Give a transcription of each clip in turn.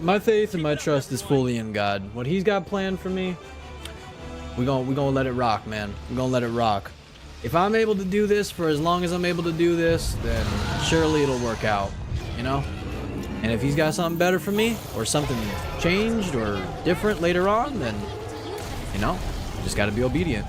My faith and my trust is fully in God. What He's got planned for me, we're gonna let it rock, man. We're gonna let it rock. If I'm able to do this for as long as I'm able to do this, then surely it'll work out, you know? And if He's got something better for me, or something changed or different later on, then, you know, just gotta be obedient.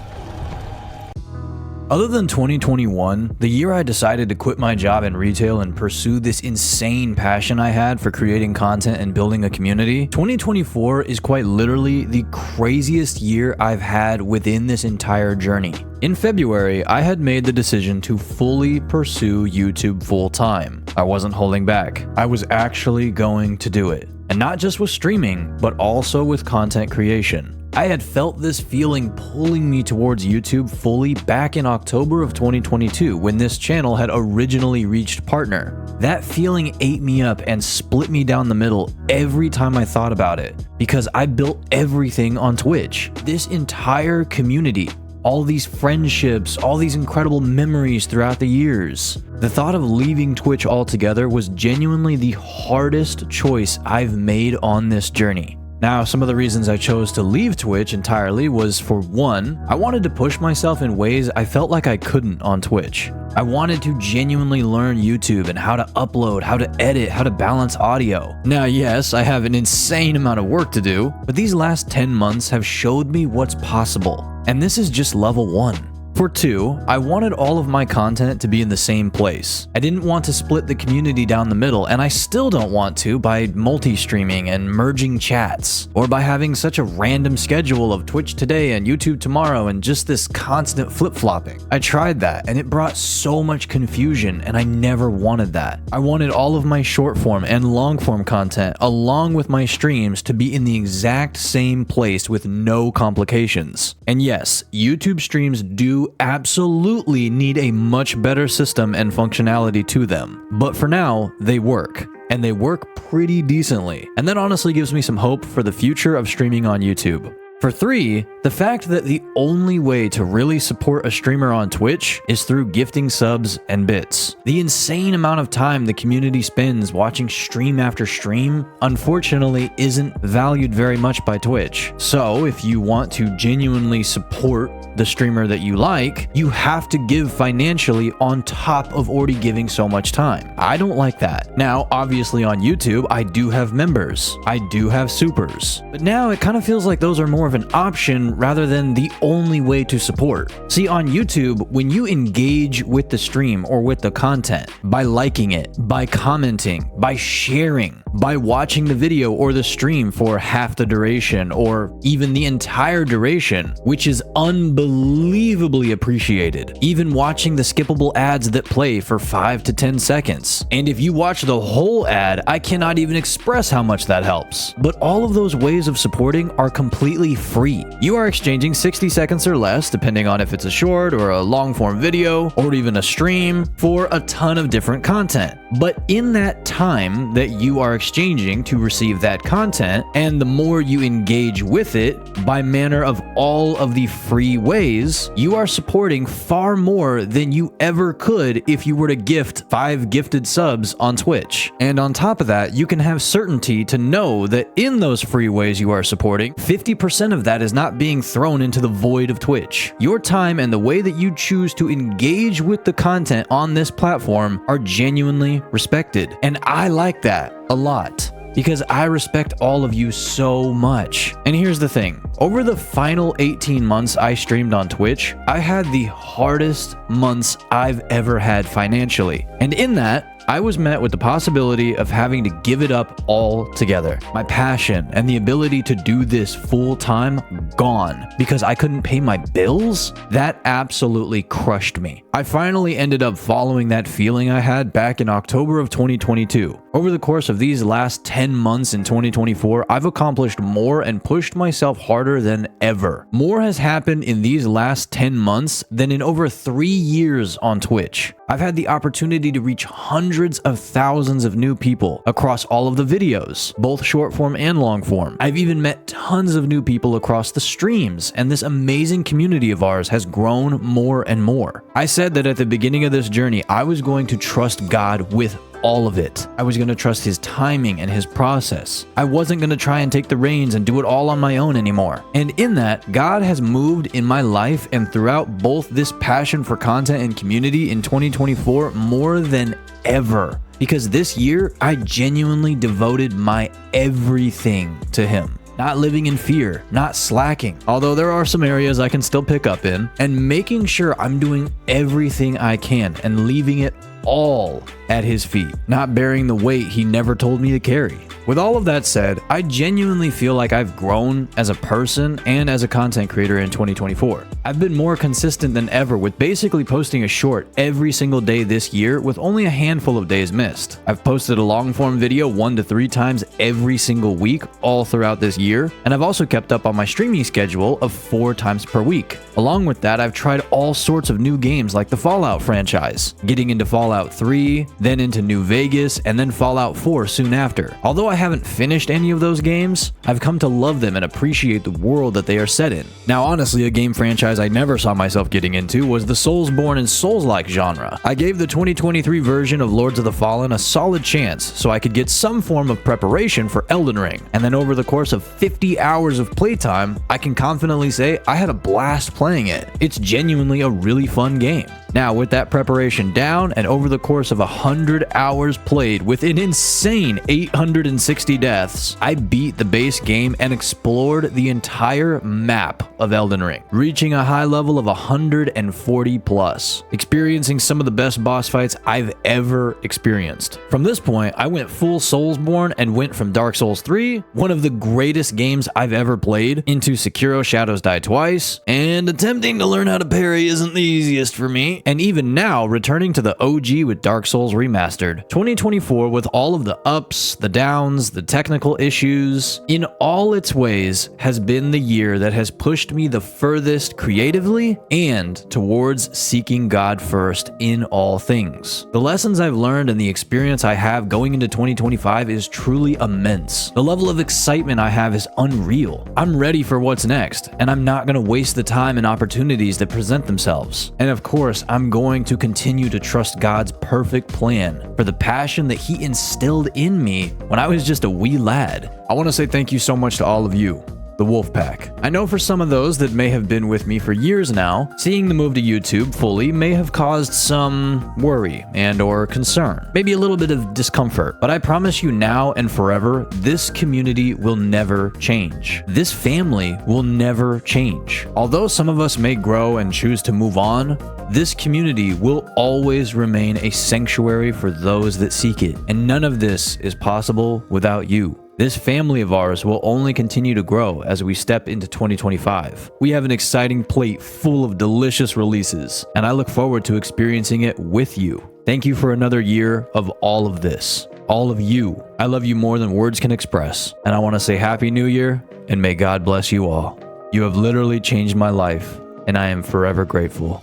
Other than 2021, the year I decided to quit my job in retail and pursue this insane passion I had for creating content and building a community, 2024 is quite literally the craziest year I've had within this entire journey. In February, I had made the decision to fully pursue YouTube full-time. I wasn't holding back. I was actually going to do it. And not just with streaming, but also with content creation. I had felt this feeling pulling me towards YouTube fully back in October of 2022 when this channel had originally reached partner. That feeling ate me up and split me down the middle every time I thought about it, because I built everything on Twitch. This entire community, all these friendships, all these incredible memories throughout the years. The thought of leaving Twitch altogether was genuinely the hardest choice I've made on this journey. Now, some of the reasons I chose to leave Twitch entirely was, for one, I wanted to push myself in ways I felt like I couldn't on Twitch. I wanted to genuinely learn YouTube and how to upload, how to edit, how to balance audio. Now, yes, I have an insane amount of work to do, but these last 10 months have showed me what's possible. And this is just level 1. For 2, I wanted all of my content to be in the same place. I didn't want to split the community down the middle, and I still don't want to by multi-streaming and merging chats, or by having such a random schedule of Twitch today and YouTube tomorrow and just this constant flip-flopping. I tried that, and it brought so much confusion, and I never wanted that. I wanted all of my short-form and long-form content, along with my streams, to be in the exact same place with no complications. And yes, YouTube streams do absolutely need a much better system and functionality to them. But for now, they work. And they work pretty decently. And that honestly gives me some hope for the future of streaming on YouTube. For 3, the fact that the only way to really support a streamer on Twitch is through gifting subs and bits. The insane amount of time the community spends watching stream after stream, unfortunately, isn't valued very much by Twitch. So if you want to genuinely support the streamer that you like, you have to give financially on top of already giving so much time. I don't like that. Now, obviously on YouTube, I do have members. I do have supers. But now it kind of feels like those are more of an option rather than the only way to support. See, on YouTube, when you engage with the stream or with the content, by liking it, by commenting, by sharing, by watching the video or the stream for half the duration or even the entire duration, which is unbelievably appreciated. Even watching the skippable ads that play for 5 to 10 seconds. And if you watch the whole ad, I cannot even express how much that helps. But all of those ways of supporting are completely free. You are exchanging 60 seconds or less, depending on if it's a short or a long form video or even a stream, for a ton of different content. But in that time that you are exchanging to receive that content, and the more you engage with it, by manner of all of the free ways, you are supporting far more than you ever could if you were to gift 5 gifted subs on Twitch. And on top of that, you can have certainty to know that in those free ways you are supporting, 50% of that is not being thrown into the void of Twitch. Your time and the way that you choose to engage with the content on this platform are genuinely respected. And I like that a lot, because I respect all of you so much. And here's the thing. Over the final 18 months I streamed on Twitch, I had the hardest months I've ever had financially. And in that, I was met with the possibility of having to give it up altogether. My passion and the ability to do this full time gone because I couldn't pay my bills? That absolutely crushed me. I finally ended up following that feeling I had back in October of 2022. Over the course of these last 10 months in 2024, I've accomplished more and pushed myself harder than ever. More has happened in these last 10 months than in over 3 years on Twitch. I've had the opportunity to reach hundreds of thousands of new people across all of the videos, both short form and long form. I've even met tons of new people across the streams, and this amazing community of ours has grown more and more. I said that at the beginning of this journey, I was going to trust God with all of it. I was going to trust his timing and his process. I wasn't going to try and take the reins and do it all on my own anymore. And in that, God has moved in my life and throughout both this passion for content and community in 2024 more than ever. Because this year, I genuinely devoted my everything to him. Not living in fear, not slacking, although there are some areas I can still pick up in, and making sure I'm doing everything I can and leaving it all at his feet, not bearing the weight he never told me to carry. With all of that said, I genuinely feel like I've grown as a person and as a content creator in 2024. I've been more consistent than ever with basically posting a short every single day this year with only a handful of days missed. I've posted a long form video 1 to 3 times every single week all throughout this year, and I've also kept up on my streaming schedule of 4 times per week. Along with that, I've tried all sorts of new games like the Fallout franchise, getting into Fallout 3, then into New Vegas, and then Fallout 4 soon after. Although I haven't finished any of those games, I've come to love them and appreciate the world that they are set in. Now honestly, a game franchise I never saw myself getting into was the Soulsborne and Souls-like genre. I gave the 2023 version of Lords of the Fallen a solid chance so I could get some form of preparation for Elden Ring, and then over the course of 50 hours of playtime, I can confidently say I had a blast playing it. It's genuinely a really fun game. Now, with that preparation down, and over the course of 100 hours played with an insane 860 deaths, I beat the base game and explored the entire map of Elden Ring, reaching a high level of 140 plus, experiencing some of the best boss fights I've ever experienced. From this point, I went full Soulsborne and went from Dark Souls 3, one of the greatest games I've ever played, into Sekiro Shadows Die Twice, and attempting to learn how to parry isn't the easiest for me. And even now, returning to the OG with Dark Souls Remastered. 2024, with all of the ups, the downs, the technical issues, in all its ways, has been the year that has pushed me the furthest creatively and towards seeking God first in all things. The lessons I've learned and the experience I have going into 2025 is truly immense. The level of excitement I have is unreal. I'm ready for what's next, and I'm not going to waste the time and opportunities that present themselves. And of course, I'm going to continue to trust God's perfect plan for the passion that he instilled in me when I was just a wee lad. I want to say thank you so much to all of you, the Wolfpack. I know for some of those that may have been with me for years now, seeing the move to YouTube fully may have caused some worry and or concern, maybe a little bit of discomfort, but I promise you now and forever, this community will never change. This family will never change. Although some of us may grow and choose to move on, this community will always remain a sanctuary for those that seek it, and none of this is possible without you. This family of ours will only continue to grow as we step into 2025. We have an exciting plate full of delicious releases, and I look forward to experiencing it with you. Thank you for another year of all of this. All of you. I love you more than words can express, and I want to say Happy New Year, and may God bless you all. You have literally changed my life, and I am forever grateful.